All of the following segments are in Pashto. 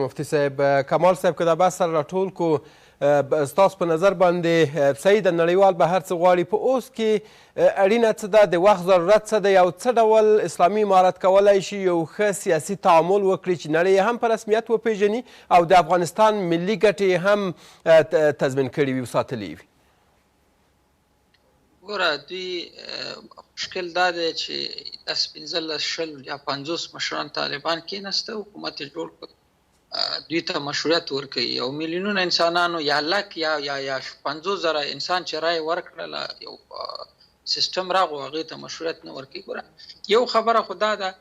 مفتي صاحب کمال صاحب که دا بحث سره راټول کو ستاسو په نظر باندې صحیح د نړیوال به هر څه غواړي په اوس کې اړینه څه ده د وخت ضرورت څه دی او څه ډول اسلامي امارت کولی شي یو ښه سیاسي تعامل وکړي چې نړۍ هم په رسمیت وپیژني او د افغانستان ملي ګټې هم تضمین کړي وي وساتلې وي. ګوره دوی مشکل دا دی چې داسې 15 شل یا 50 مشران طالبان کېناسته حکومت یې جوړ کړ، دوی ته مشروعیت ورکوي او میلیونونه انسانانو یا لک یا 50,000 انسان چې رایې ورکړله یو سیستم راغو هغې ته مشروعیت نه ورکوي. ګوره یو خبره خو دا ده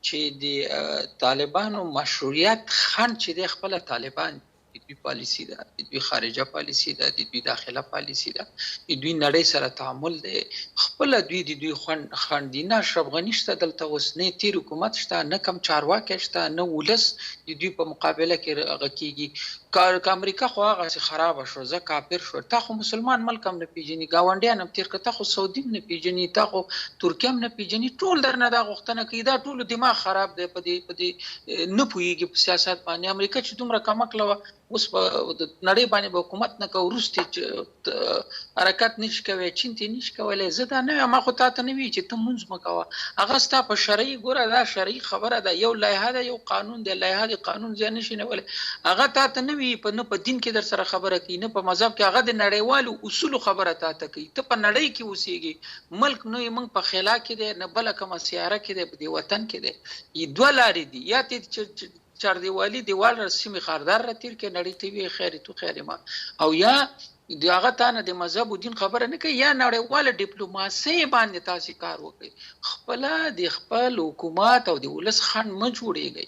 چې د طالبانو مشروعیت خنډ چې دی خپله طالبان د دوی پالیسي ده، د دوی خارجه پالیسي ده، د دوی داخله پالیسي ده، د دوی نړۍ سره تعامل دی، خپله دوی د دوی خنډ دي. نه اشرف غني شته دلته اوس، نه تیر حکومت شته، نه کم چارواکی شته، نه ولس د دوی په مقابله کې هغه کېږي. که امریکا خو هغسې خرابه شو، زه کافر شو، تا خو مسلمان ملک هم نه پېژني، ګاونډیان هم تېر کړه، تا خو سعودي هم نه پېژني، تا خو ترکیه هم نه پېژني، ټول درنه دا غوښتنه کوي. دا ټولو دماغ خراب دی، په دې نه پوهېږي په سیاست باندې. امریکا چې دومره کمکله وه اوس په نړۍ باندې به حکومت نه کوي، وروستې حرکت نشي کوی، چین ته نشي کولی. زه دا نه یم، ما خو تا ته نه وي چې ته مونځ مه کوه، هغه ستا په شرعي ګوره دا شرعي خبره ده، یو لایحه ده، یو قانون دی، لایحه د قانون ځای نشي نیولی. هغه تا ته نه وي، نه په دین کې در سره خبره کوي، نه په مذهب کې، هغه د نړیوالو اصولو خبره تا ته کوي. ته په نړۍ کې اوسېږي، ملک نه یې، موږ په خلا کې دی، نه بله کومه سیاره کې دی، په دې وطن کې دی. دوه لارې دي، یا ته چاردیوالي دیوال را سیمې خاردار را تیر کې نړۍ ته وي خیر تو خیر ما، او یا د هغه تا نه د مذهب و دین خبره نه کوي، یا نړیواله ډیپلوماسۍ باندې تاسې کار وکړئ. خپله د خپل حکومت او د ولس خنډ مه جوړېږئ،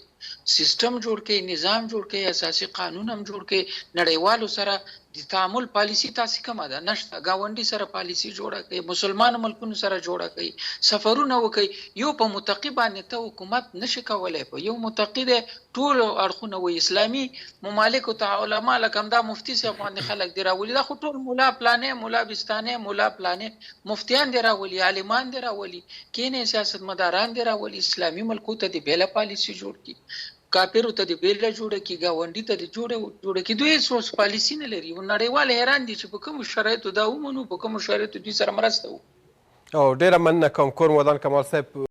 سیستم جوړ کړئ، نظام جوړ کړئ، اساسي قانون هم جوړ کړئ. نړیوالو سره د تعامل پالیسي تاسې کومه ده؟ نشته. ګاونډي سره پالیسي جوړه کړئ، مسلمانو ملکونو سره جوړه کړئ، سفرونه وکړئ. یو په متقي باندې ته حکومت نشي کولی، په یو متقي دی ټول اړخونه وي. اسلامي ممالکو ته علما لکه همدا مفتي صاحب باندې خلک دی راولي، دا خو ټول مولا پلانې، مولا بستانې، مولا پلانې، مفتیان دی راولي، عالمان دی راولي، کینې سیاستمداران دی راولي. اسلامي ملکو ته د بیله پالیسي جوړ کړي، کافرو ته د بیله جوړه کړي، ګاونډي ته د جوړه کړي. دوی هېڅ پالیسي نه لري. نړیوال حیران دي چې په کومو شرایطو دا ومنو، په کومو شرایطو دوی سره مرسته وکړو. او ډېره مننه کوم کور ودان کمال صاحب.